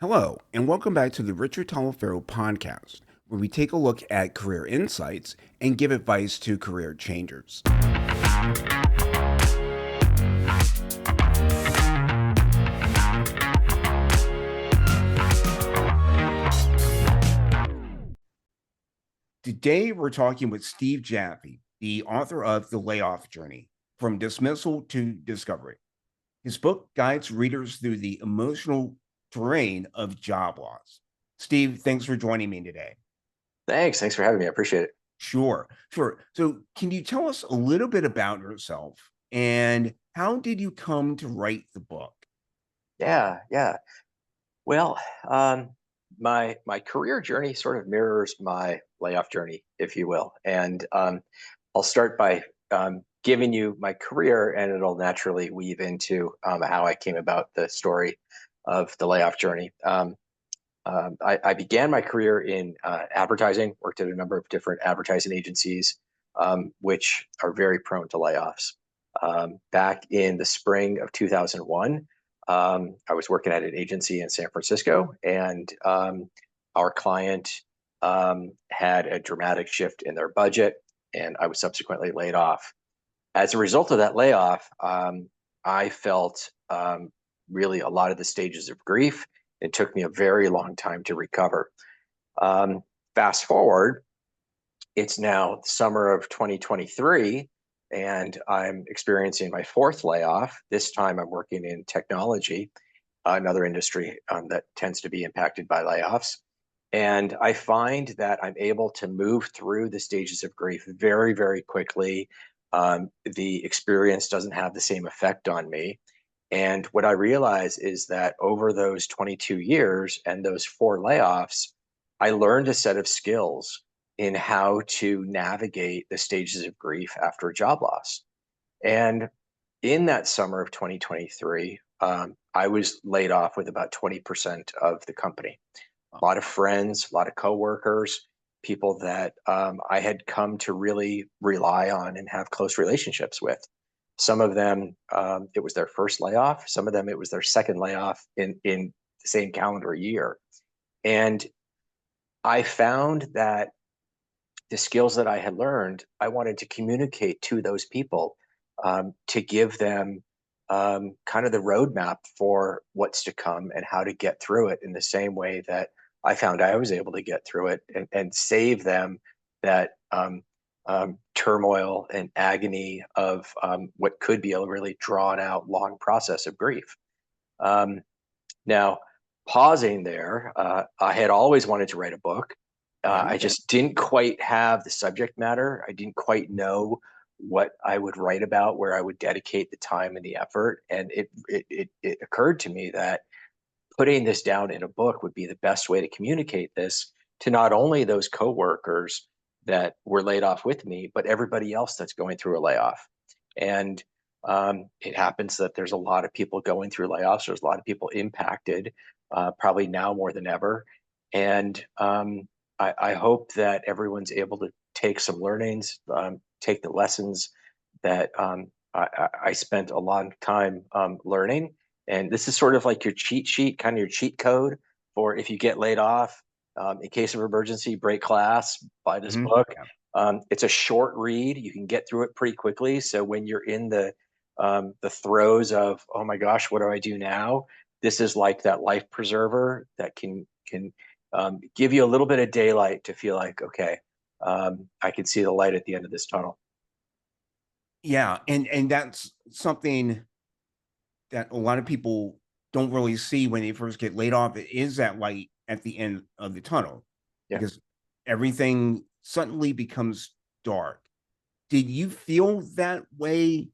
Hello, and welcome back to the Richard Taliaferro podcast, where we take a look at career insights and give advice to career changers. Today, we're talking with Steve Jaffe, the author of The Layoff Journey From Dismissal to Discovery. His book guides readers through the emotional terrain of job loss. Steve, thanks for joining me today. Thanks for having me. I appreciate it. Sure. So, can you tell us a little bit about yourself and how did you come to write the book? Yeah. Well, um, my career journey sort of mirrors my layoff journey, if you will. And I'll start by giving you my career, and it'll naturally weave into how I came about the story of the layoff journey. I began my career in advertising, worked at a number of different advertising agencies, which are very prone to layoffs. Back in the spring of 2001, I was working at an agency in San Francisco, and our client had a dramatic shift in their budget, and I was subsequently laid off. As a result of that layoff, I felt really a lot of the stages of grief. It took me a very long time to recover. Um, Fast forward, it's now summer of 2023, and I'm experiencing my fourth layoff. This time I'm working in technology, another industry that tends to be impacted by layoffs. And I find that I'm able to move through the stages of grief very, very quickly. The experience doesn't have the same effect on me. And what I realize is that over those 22 years and those four layoffs, I learned a set of skills in how to navigate the stages of grief after a job loss. And in that summer of 2023, I was laid off with about 20% of the company. A lot of friends, a lot of coworkers, people that I had come to really rely on and have close relationships with. Some of them, it was their first layoff. Some of them, it was their second layoff in the same calendar year. And I found that the skills that I had learned, I wanted to communicate to those people to give them kind of the roadmap for what's to come and how to get through it in the same way that I found I was able to get through it and save them that turmoil and agony of what could be a really drawn out, long process of grief. Um, Now, pausing there, I had always wanted to write a book. I Okay. just didn't quite have the subject matter. I didn't quite know what I would write about, where I would dedicate the time and the effort. And it occurred to me that putting this down in a book would be the best way to communicate this to not only those coworkers that were laid off with me, but everybody else that's going through a layoff. And it happens that there's a lot of people going through layoffs. There's a lot of people impacted, probably now more than ever. And I hope that everyone's able to take some learnings, take the lessons that I spent a long time learning. And this is sort of like your cheat sheet, kind of your cheat code for if you get laid off, in case of emergency, break class, buy this Mhm. book. Yeah. It's a short read. You can get through it pretty quickly. So when you're in the throes of, oh my gosh, what do I do now? This is like that life preserver that can give you a little bit of daylight to feel like, okay, I can see the light at the end of this tunnel. Yeah, and that's something that a lot of people don't really see when they first get laid off. It is that light at the end of the tunnel Yeah. because everything suddenly becomes dark. Did you feel that way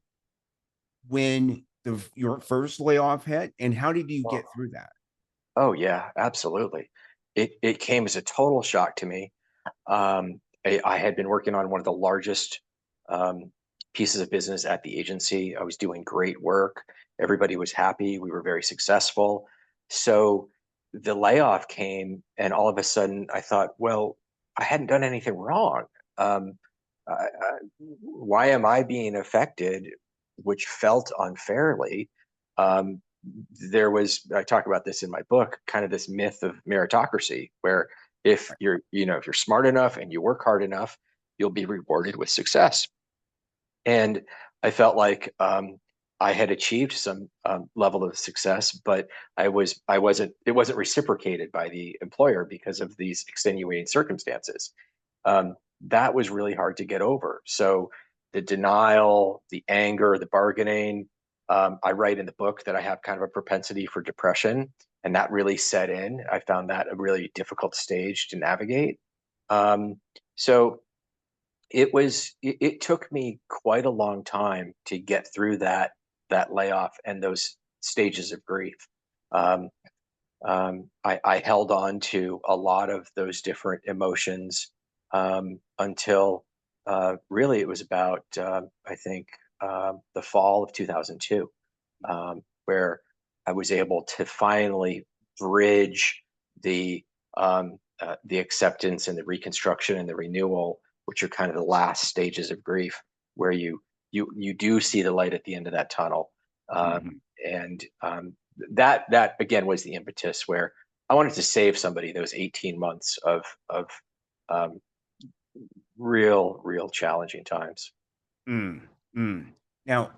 when your first layoff hit, and how did you get Oh, through that? oh yeah, absolutely. It came as a total shock to me. I had been working on one of the largest um, pieces of business at the agency. I was doing great work. Everybody was happy. We were very successful. So the layoff came, and all of a sudden, I thought, well, I hadn't done anything wrong. Um, why am I being affected, which felt unfairly? I talk about this in my book, kind of this myth of meritocracy, where if you're smart enough and you work hard enough, you'll be rewarded with success. And I felt like I had achieved some level of success, but it wasn't reciprocated by the employer because of these extenuating circumstances. That was really hard to get over. So the denial, the anger, the bargaining. I write in the book that I have kind of a propensity for depression, and that really set in. I found that a really difficult stage to navigate. So it took me quite a long time to get through that layoff and those stages of grief. Um, I held on to a lot of those different emotions until really it was about I think the fall of 2002, where I was able to finally bridge the acceptance and the reconstruction and the renewal, which are kind of the last stages of grief, where you do see the light at the end of that tunnel. Mhm. And that again was the impetus where I wanted to save somebody those 18 months of um, real challenging times. Mm, mm. Now,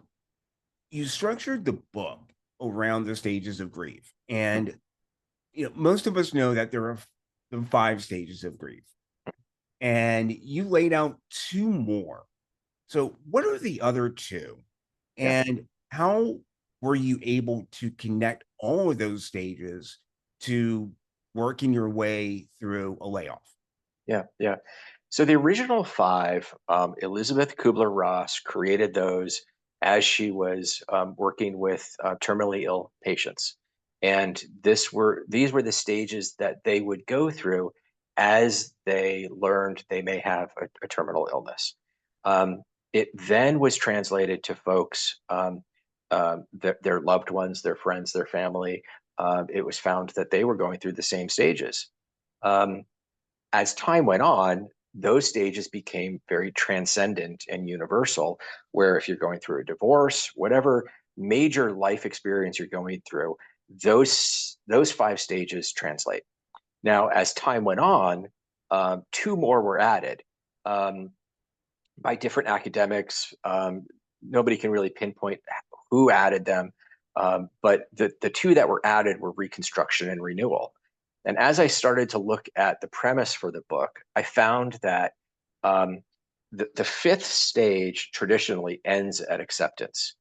you structured the book around the stages of grief, Mhm. and most of us know that there are the 5 stages of grief, and you laid out 2 more. So, what are the other 2, Yeah, and how were you able to connect all of those stages to working your way through a layoff? yeah. So the original five, Elizabeth Kubler-Ross created those as she was working with terminally ill patients, and these were the stages that they would go through as they learned they may have a terminal illness. Um, it then was translated to folks, their loved ones, their friends, their family. It was found that they were going through the same stages. Um, as time went on, those stages became very transcendent and universal, where if you're going through a divorce, whatever major life experience you're going through, those 5 stages translate. Now, as time went on, 2 more were added um, by different academics. Nobody can really pinpoint who added them, but the 2 that were added were reconstruction and renewal. And as I started to look at the premise for the book, I found that um, the 5th stage traditionally ends at acceptance.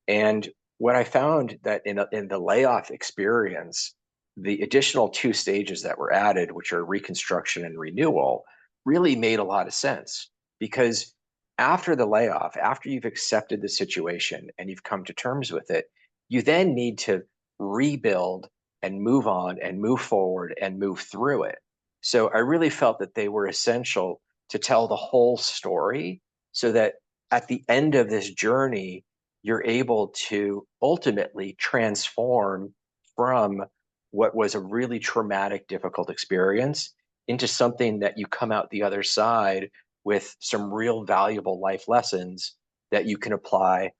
And what I found that in the layoff experience, the additional 2 stages that were added, which are reconstruction and renewal, really made a lot of sense. Because after the layoff, after you've accepted the situation and you've come to terms with it, you then need to rebuild and move on and move forward and move through it. So I really felt that they were essential to tell the whole story, so that at the end of this journey, you're able to ultimately transform from what was a really traumatic, difficult experience into something that you come out the other side with some real valuable life lessons that you can apply,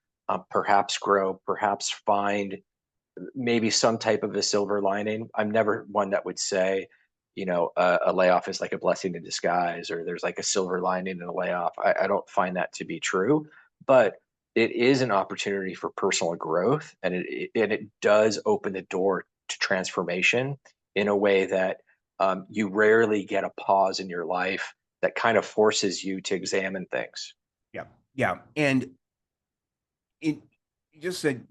perhaps grow, perhaps find maybe some type of a silver lining. I'm never one that would say, a layoff is like a blessing in disguise, or there's like a silver lining in a layoff. I don't find that to be true, but it is an opportunity for personal growth, and it does open the door to transformation in a way that you rarely get a pause in your life that kind of forces you to examine things. Yeah, yeah, and it you just said,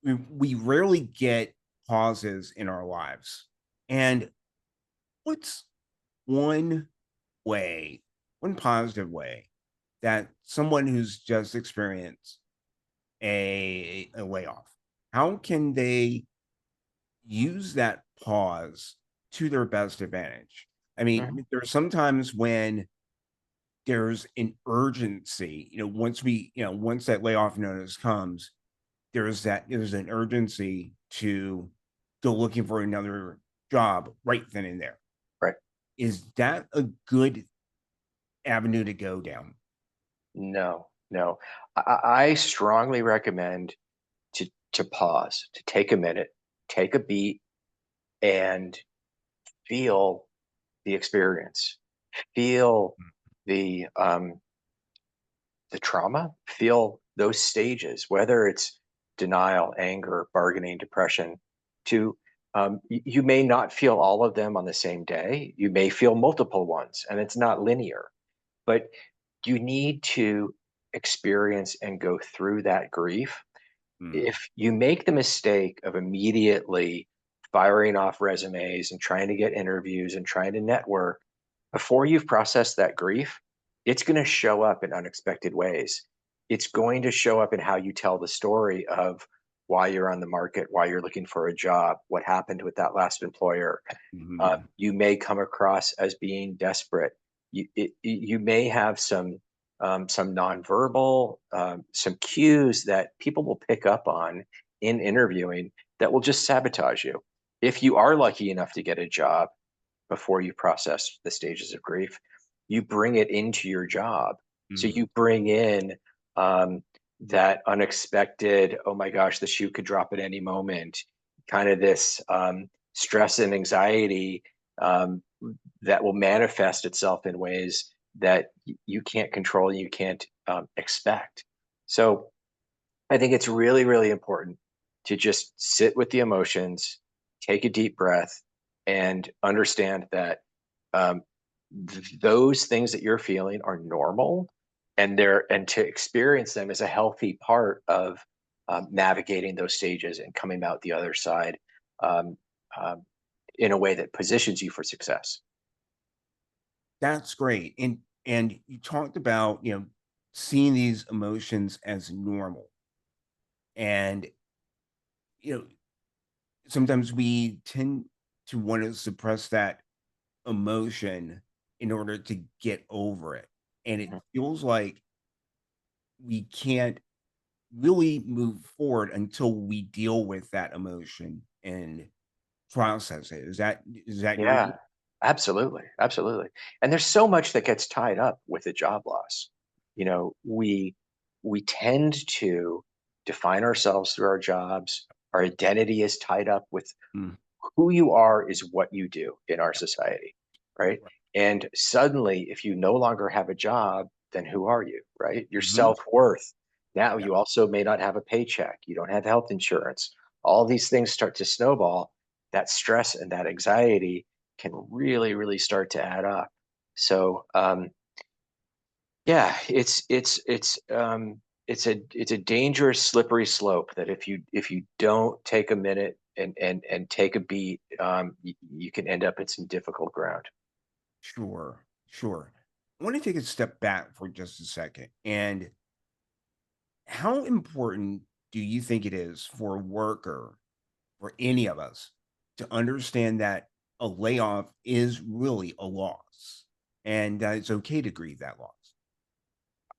we rarely get pauses in our lives, and what's one way, one positive way that someone who's just experienced a layoff, how can they use that pause to their best advantage? I Mhm. mean, there's sometimes when there's an urgency, once that layoff notice comes, there's an urgency to go looking for another job right then and there. Right. Is that a good avenue to go down? No, no. I strongly recommend to to pause, to take a minute, take a beat, and feel the experience, feel the um, the trauma, feel those stages, whether it's denial, anger, bargaining, depression. To You may not feel all of them on the same day. You may feel multiple ones, and it's not linear. But you need to experience and go through that grief. Mm. If you make the mistake of immediately firing off resumes and trying to get interviews and trying to network before you've processed that grief, it's going to show up in unexpected ways. It's going to show up in how you tell the story of why you're on the market, why you're looking for a job, what happened with that last employer. Mhm. You may come across as being desperate. You may have some nonverbal, some cues that people will pick up on in interviewing that will just sabotage you. If you are lucky enough to get a job before you process the stages of grief, you bring it into your job. So Mhm. you bring in um, that unexpected, oh my gosh, the shoe could drop at any moment, kind of this stress and anxiety um, that will manifest itself in ways that you can't control, you can't expect. So I think it's really, really important to just sit with the emotions, take a deep breath, and understand that um, those things that you're feeling are normal, and to experience them is a healthy part of navigating those stages and coming out the other side um, um, in a way that positions you for success. That's great. And you talked about, seeing these emotions as normal. And, you know, sometimes we tend to want to suppress that emotion in order to get over it. And it Mhm. feels like we can't really move forward until we deal with that emotion and process it. Is that your view? Yeah, absolutely, absolutely. And there's so much that gets tied up with a job loss. You know, we tend to define ourselves through our jobs. Our identity is tied up with Mm, who you are is what you do in our yeah, society, right? right. And suddenly, if you no longer have a job, then who are you, right? Your Mhm. self-worth. Now Yeah. you also may not have a paycheck. You don't have health insurance. All these things start to snowball. That stress and that anxiety can really, really start to add up. So, yeah, it's a dangerous slippery slope that if you don't take a minute and take a beat, you can end up in some difficult ground. Sure, sure. I want to take a step back for just a second. And how important do you think it is for a worker, for any of us, to understand that a layoff is really a loss and that it's okay to grieve that loss?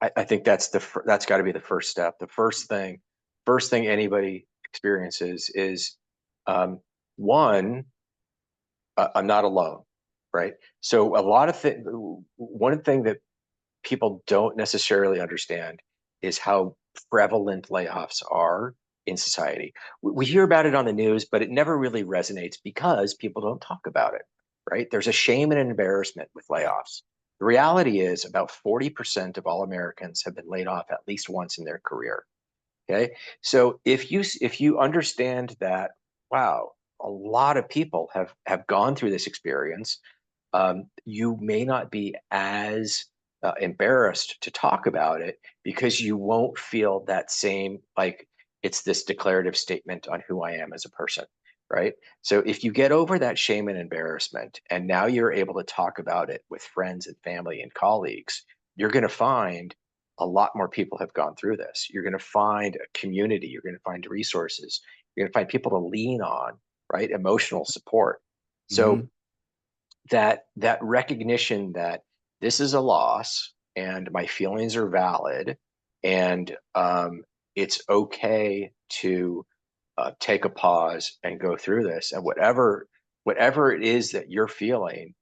I think that's got to be the first step. The first thing anybody experiences is um, one, I'm not alone, right? So a lot of things. One thing that people don't necessarily understand is how prevalent layoffs are in society. We hear about it on the news, but it never really resonates because people don't talk about it, right? There's a shame and an embarrassment with Yeah. layoffs. The reality is about 40% of all Americans have been laid off at least once in their career. Okay. So if you understand that, wow, a lot of people have gone through this experience, you may not be as embarrassed to talk about it because you won't feel that same, like, it's this declarative statement on who I am as a person, right? So if you get over that shame and embarrassment, and now you're able to talk about it with friends and family and colleagues, you're going to find a lot more people have gone through this. You're going to find a community. You're going to find resources. You're going to find people to lean on, right? Emotional support. So Mhm. that recognition that this is a loss and my feelings are valid, and it's okay to take a pause and go through this, and whatever it is that you're feeling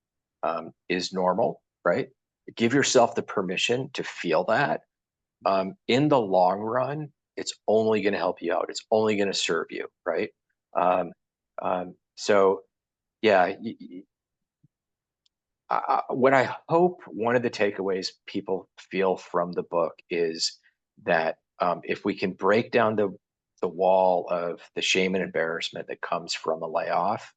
is normal, right? Give yourself the permission to feel that. In the long run, it's only going to help you out. It's only going to serve you, right? Um, so yeah, what I hope one of the takeaways people feel from the book is that if we can break down the wall of the shame and embarrassment that comes from a layoff,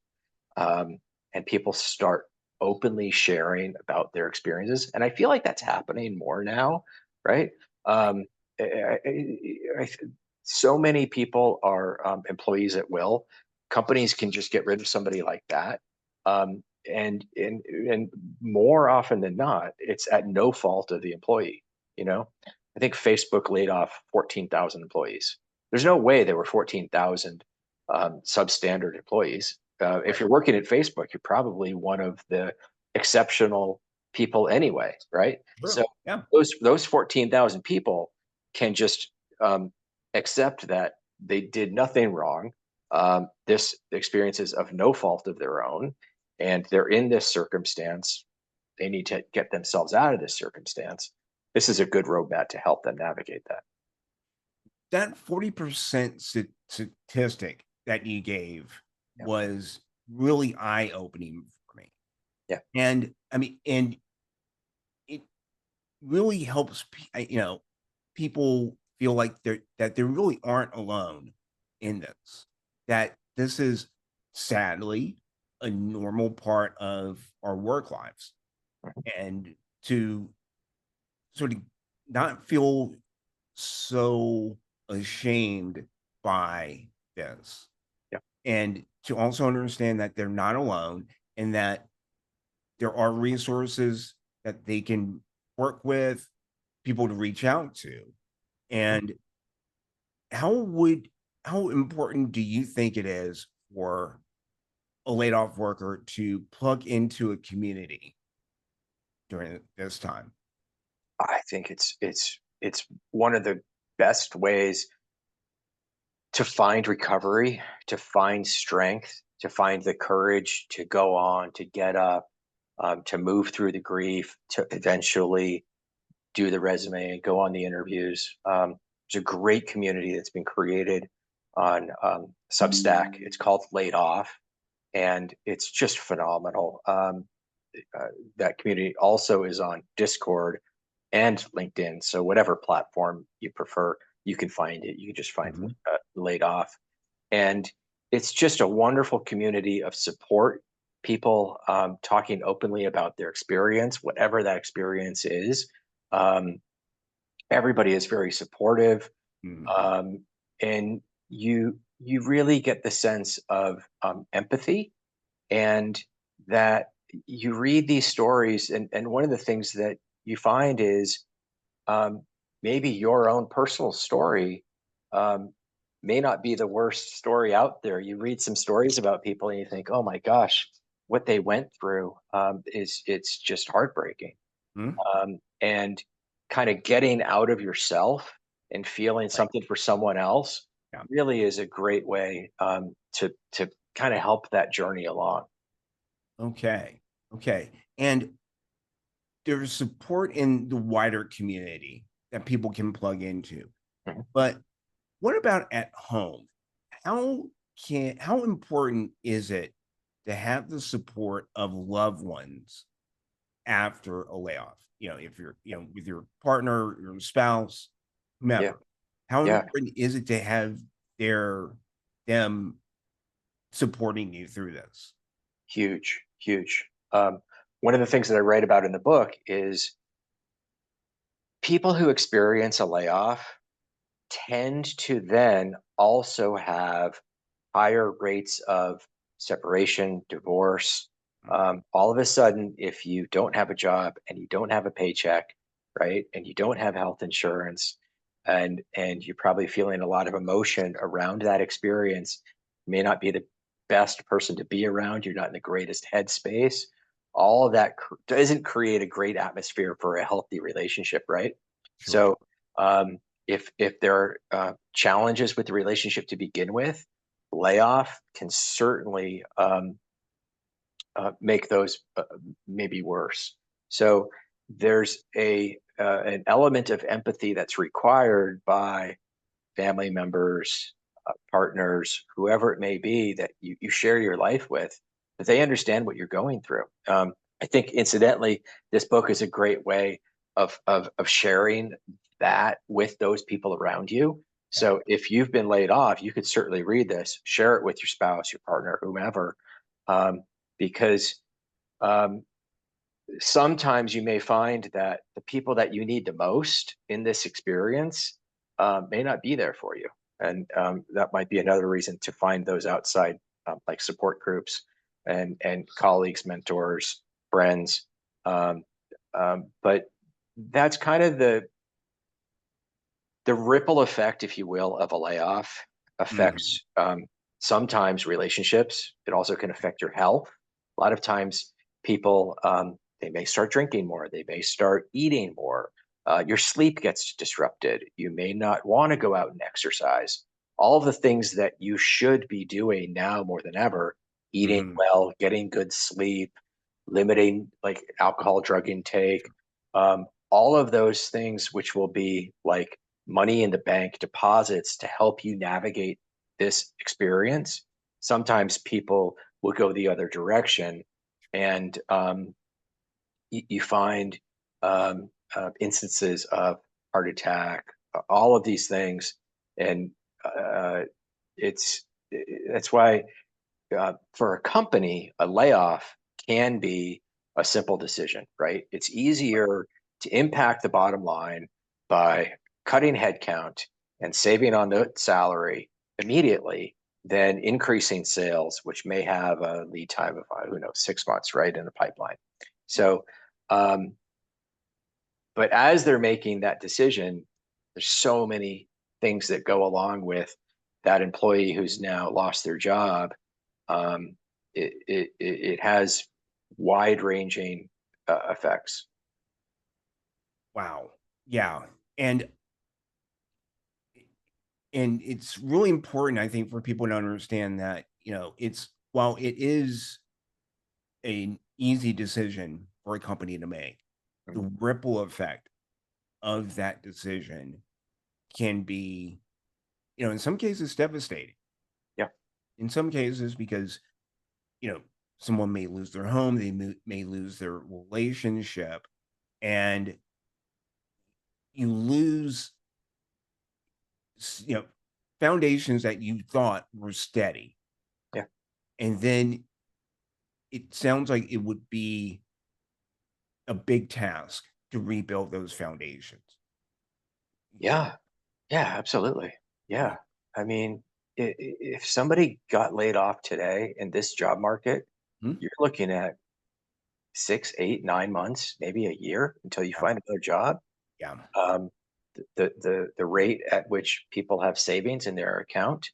um, and people start openly sharing about their experiences, and I feel like that's happening more now, right? Um, I, so many people are employees at will. Companies can just get rid of somebody like that, and more often than not, it's at no fault of the employee. You know, I think Facebook laid off 14,000 employees. There's no way there were 14,000 substandard employees. If Right. you're working at Facebook, you're probably one of the exceptional people anyway, right? True. So Yeah. those 14,000 people can just accept that they did nothing wrong. This experience is of no fault of their own, and they're in this circumstance. They need to get themselves out of this circumstance. This is a good roadmap to help them navigate that. That 40% statistic that you gave Yeah, was really eye-opening for me. yeah, And I mean, and it really helps, people feel like they really aren't alone in this. That this is sadly a normal part of our work lives, mhm, and to sort of not feel so ashamed by this, yeah, and to also understand that they're not alone, and that there are resources that they can work with, people to reach out to. mhm. And how important do you think it is for a laid off worker to plug into a community during this time? I think it's one of the best ways to find recovery, to find strength, to find the courage to go on, to get up, to move through the grief, to eventually do the resume and go on the interviews. There's a great community that's been created on Substack. It's called Laid Off, and it's just phenomenal. Uh, that community also is on Discord and LinkedIn. So whatever platform you prefer, you can find it. You can just find Mhm. Laid Off, and it's just a wonderful community of support. People talking openly about their experience, whatever that experience is. Um, Everybody is very supportive, Mhm. um, and you really get the sense of empathy, and that you read these stories, and one of the things that you find is um, maybe your own personal story um, may not be the worst story out there. You read some stories about people and you think, oh my gosh, what they went through is it's just heartbreaking. Mhm. And kind of getting out of yourself and feeling Right. something for someone else Yeah. really is a great way to kind of help that journey along. Okay. Okay. And there's support in the wider community that people can plug into. Mhm. But what about at home? How how important is it to have the support of loved ones after a layoff? If you're, with your partner, your spouse, Yeah, whomever. How yeah, important is it to have their them supporting you through this? huge, huge. One of the things that I write about in the book is people who experience a layoff tend to then also have higher rates of separation, divorce. Mm. All of a sudden, if you don't have a job and you don't have a paycheck, right, and you don't have health insurance, and you're probably feeling a lot of emotion around that experience, you may not be the best person to be around. You're not in the greatest headspace. All of that doesn't create a great atmosphere for a healthy relationship, right? Sure. So, um, if there are challenges with the relationship to begin with, layoff can certainly make those maybe worse. So there's a an element of empathy that's required by family members, partners, whoever it may be that you share your life with, that they understand what you're going through. I think, incidentally, this book is a great way of sharing that with those people around you. Yeah. So if you've been laid off, you could certainly read this, share it with your spouse, your partner, whomever, um, because um, sometimes you may find that the people that you need the most in this experience may not be there for you. And that might be another reason to find those outside, like support groups and colleagues, mentors, friends. Um, but that's kind of the ripple effect, if you will, of a layoff Mhm. affects sometimes relationships. It also can affect your health. A lot of times, people they may start drinking more. They may start eating more. Your sleep gets disrupted. You may not want to go out and exercise. All of the things that you should be doing now more than ever: eating Mhm. well, getting good sleep, limiting like alcohol, drug intake. All of those things, which will be like money in the bank deposits to help you navigate this experience. Sometimes people will go the other direction, and you find instances of heart attack, all of these things, and uh, it's that's why for a company, a layoff can be a simple decision, right? It's easier to impact the bottom line by cutting headcount and saving on the salary immediately than increasing sales, which may have a lead time of, who knows, 6 months, right, in the pipeline. So, um, but as they're making that decision, there's so many things that go along with that employee who's now lost their job. um, it has wide ranging effects. Wow. Yeah. And it's really important, I think, for people to understand that, it's while it is an easy decision for a company to make, the Mhm. ripple effect of that decision can be, in some cases devastating. Yeah, In some cases, because, you know, someone may lose their home, they may lose their relationship, and you lose, you know, foundations that you thought were steady. yeah, And then it sounds like it would be a big task to rebuild those foundations. yeah, yeah, absolutely. Yeah. Yeah, I mean, if somebody got laid off today in this job market, Mhm. you're looking at 6, 8, 9 months, maybe a year until you Yeah. find another job. Yeah. Um, the rate at which people have savings in their account,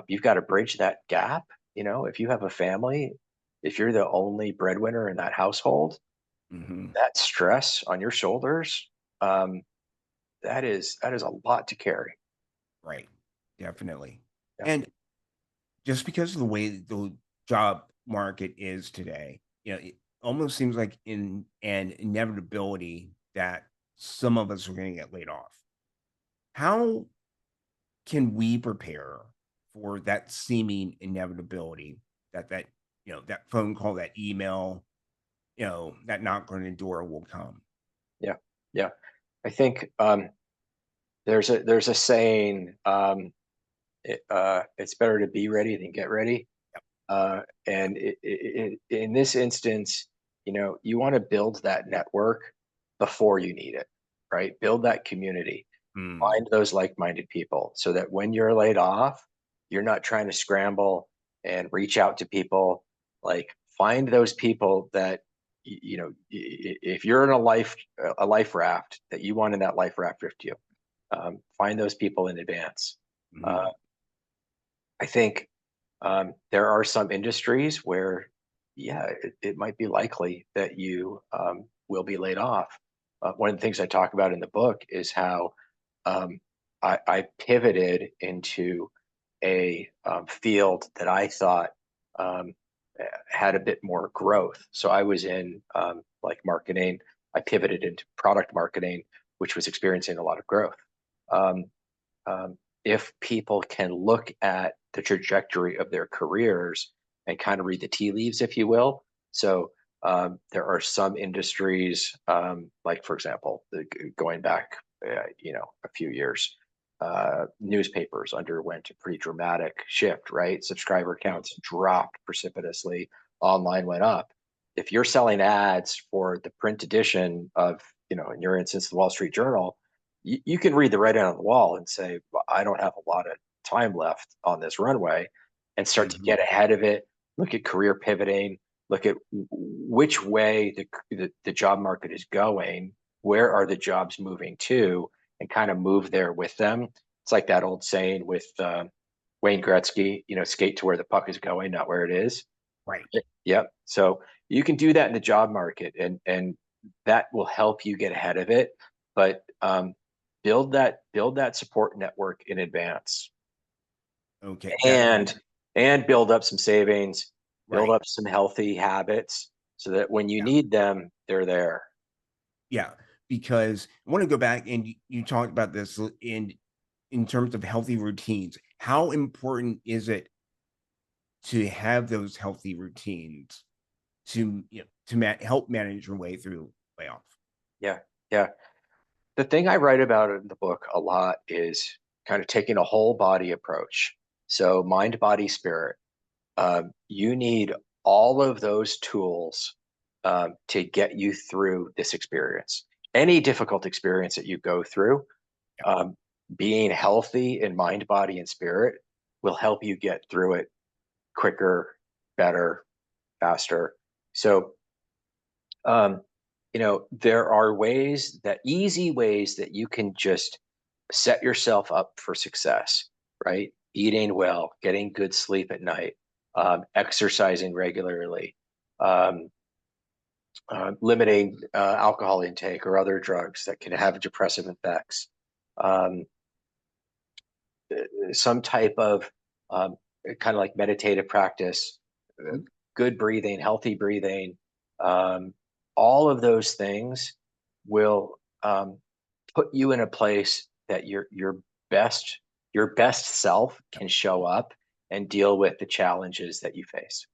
you've got to bridge that gap. You know, if you have a family, if you're the only breadwinner in that household, Mhm. that stress on your shoulders, um, that is a lot to carry. Right. Definitely. Yeah. And just because of the way the job market is today, it almost seems like in an inevitability that some of us are going to get laid off. How can we prepare for that seeming inevitability that phone call, that email, that knock on the door will come? Yeah, yeah. I think there's a saying, it's better to be ready than get ready. And in this instance, you want to build that network before you need it, right? Build that community, Mm, find those like-minded people, so that when you're laid off, you're not trying to scramble and reach out to people. Like, find those people that if you're in a life raft, that you want in that life raft with you. Find those people in advance. uh, mhm, I think there are some industries where, yeah, it might be likely that you will be laid off. One of the things I talk about in the book is how um, I pivoted into a field that I thought um, had a bit more growth. So I was in like marketing. I pivoted into product marketing, which was experiencing a lot of growth. Um, if people can look at the trajectory of their careers and kind of read the tea leaves, if you will. So there are some industries, like for example, going back, a few years, newspapers underwent a pretty dramatic shift, right? Subscriber counts dropped precipitously, online went up. If you're selling ads for the print edition of, in your instance, the Wall Street Journal, you can read the writing on the wall and say, well, I don't have a lot of time left on this runway, and start to get ahead of it. Look at career pivoting, look at which way the job market is going, where are the jobs moving to, and kind of move there with them. It's like that old saying with Wayne Gretzky, skate to where the puck is going, not where it is. Right. Yep. So you can do that in the job market, and that will help you get ahead of it. But build that support network in advance, Okay. and build up some savings, build Right. up some healthy habits, so that when you Yeah. need them, they're there. Yeah. Because I want to go back, and you talked about this in terms of healthy routines. How important is it to have those healthy routines to help manage your way through layoff? Yeah, yeah. The thing I write about in the book a lot is kind of taking a whole body approach. So mind, body, spirit. You need all of those tools to get you through this experience. Any difficult experience that you go through, Yeah. being healthy in mind, body, and spirit will help you get through it quicker, better, faster. So, there are easy ways that you can just set yourself up for success, right? Eating well, getting good sleep at night, exercising regularly, um, limiting alcohol intake or other drugs that can have depressive effects, um, some type of kind of like meditative practice, uh, Mhm. good breathing, healthy breathing. Um, all of those things will put you in a place that best your best self can show up and deal with the challenges that you face.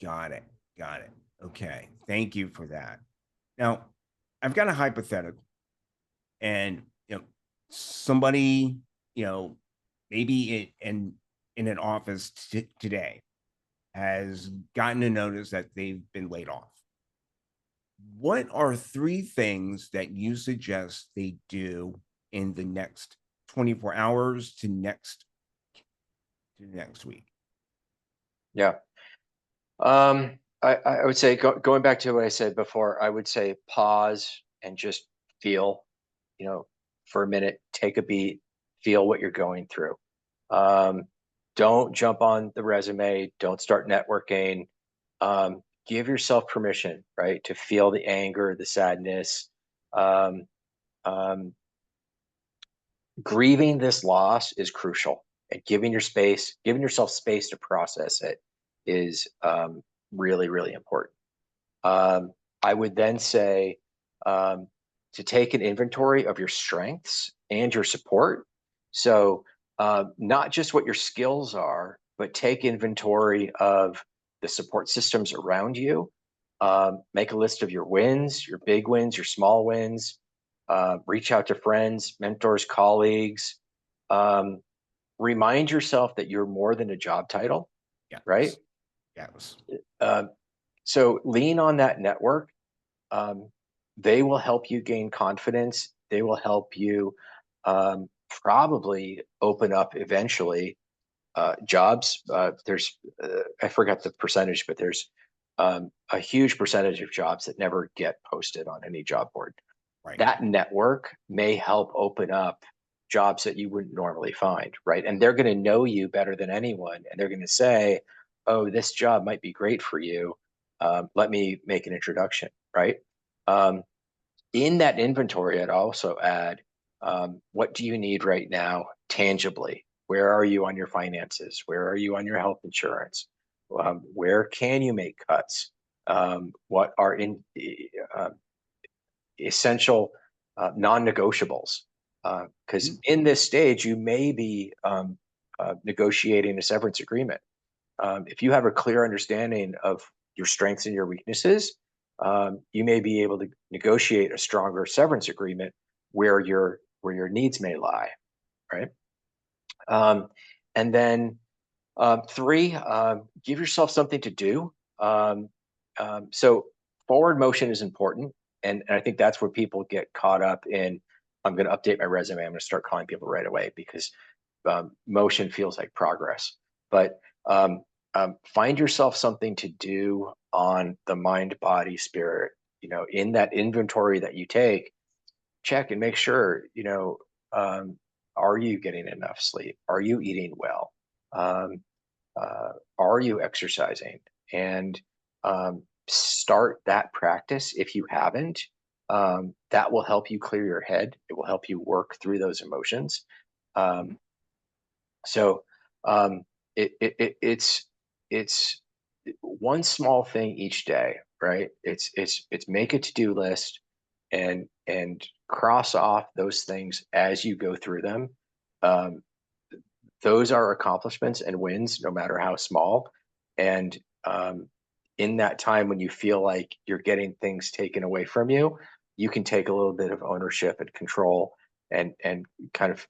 Got it. Got it. Okay. Thank you for that. Now, I've got a hypothetical, and somebody, you know, maybe in an office today has gotten a notice that they've been laid off. What are three things that you suggest they do in the next 24 hours to next week? Yeah. I would say, going back to what I said before, I would say pause and just feel, for a minute, take a beat, feel what you're going through. Um, don't jump on the resume, don't start networking. Give yourself permission, right, to feel the anger, the sadness. Um, um, Grieving this loss is crucial, and giving yourself space to process it is really, really important. Um, I would then say, um, to take an inventory of your strengths and your support. So, not just what your skills are, but take inventory of the support systems around you. Make a list of your wins, your big wins, your small wins. Reach out to friends, mentors, colleagues. Um, Remind yourself that you're more than a job title, right? Yes. Yes. Uh, so lean on that network. um, they will help you gain confidence. They will help you probably open up eventually jobs. I forgot the percentage, but there's a huge percentage of jobs that never get posted on any job board. Right. That network may help open up jobs that you wouldn't normally find, right? And they're going to know you better than anyone, and they're going to say, "Oh, this job might be great for you. Let me make an introduction," right? Um, in that inventory, I'd also add, what do you need right now tangibly? Where are you on your finances? Where are you on your health insurance? Where can you make cuts? What are in essential non-negotiables? Because in this stage, you may be negotiating a severance agreement. If you have a clear understanding of your strengths and your weaknesses, you may be able to negotiate a stronger severance agreement where your needs may lie, right? Um, and then three, give yourself something to do. So forward motion is important, and I think that's where people get caught up in. I'm going to update my resume. I'm going to start calling people right away because motion feels like progress. But find yourself something to do on the mind, body, spirit. In that inventory that you take, check and make sure. Um, are you getting enough sleep? Are you eating well? Um, are you exercising? And start that practice if you haven't. That will help you clear your head. It will help you work through those emotions. Um, so um, it's one small thing each day, right? It's make a to-do list and cross off those things as you go through them. Um, those are accomplishments and wins, no matter how small. And in that time when you feel like you're getting things taken away from you, you can take a little bit of ownership and control and kind of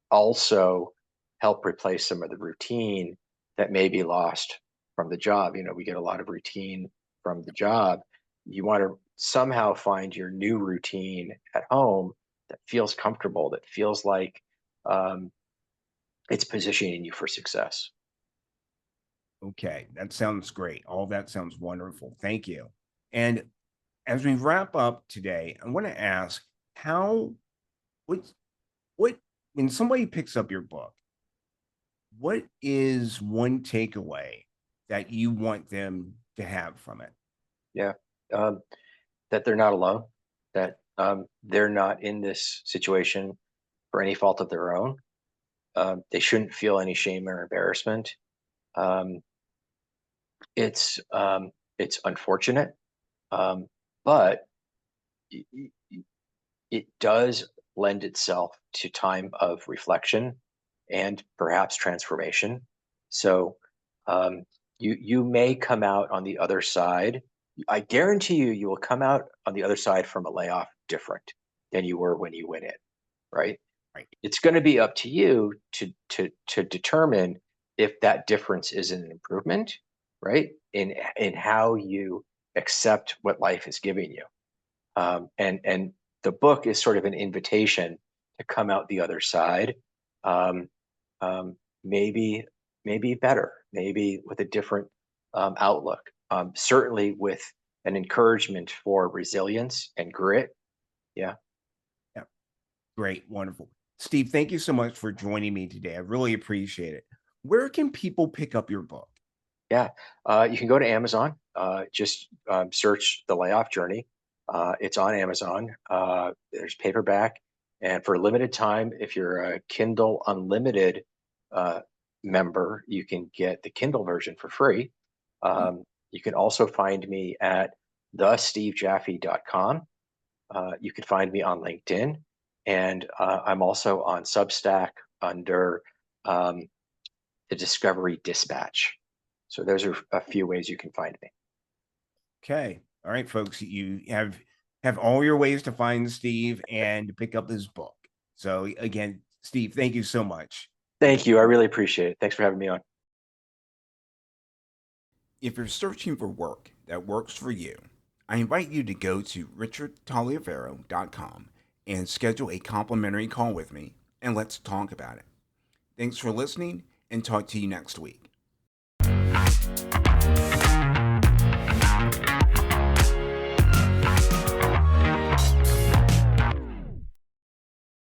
also help replace some of the routine that may be lost from the job. We get a lot of routine from the job. You want to somehow find your new routine at home that feels comfortable, that feels like um, it's positioning you for success. Okay, that sounds great. All that sounds wonderful. Thank you. And as we wrap up today, I want to ask how what what when somebody picks up your book, what is one takeaway that you want them to have from it? Yeah. Um, that they're not alone, that they're not in this situation for any fault of their own. They shouldn't feel any shame or embarrassment. Um, it's unfortunate, um, but y- y- it does lend itself to time of reflection and perhaps transformation. So um, you may come out on the other side. I guarantee you will come out on the other side from a layoff different than you were when you went in, right? Right. It's going to be up to you to determine if that difference is an improvement, right? In how you accept what life is giving you. And the book is sort of an invitation to come out the other side, um, um, maybe maybe better, maybe with a different outlook. Certainly with an encouragement for resilience and grit. Yeah. Yeah. Great. Wonderful. Steve, thank you so much for joining me today. I really appreciate it. Where can people pick up your book? Yeah, you can go to Amazon. Just search the Layoff Journey. It's on Amazon. There's paperback, and for a limited time, if you're a Kindle Unlimited uh, member, you can get the Kindle version for free. You can also find me at thestevejaffe.com. You can find me on LinkedIn, and I'm also on Substack under um, the Discovery Dispatch. So those are a few ways you can find me. Okay. All right, folks. You have all your ways to find Steve and to pick up his book. So again, Steve, thank you so much. Thank you. I really appreciate it. Thanks for having me on. If you're searching for work that works for you, I invite you to go to richardtaliaferro.com and schedule a complimentary call with me, and let's talk about it. Thanks for listening, and talk to you next week.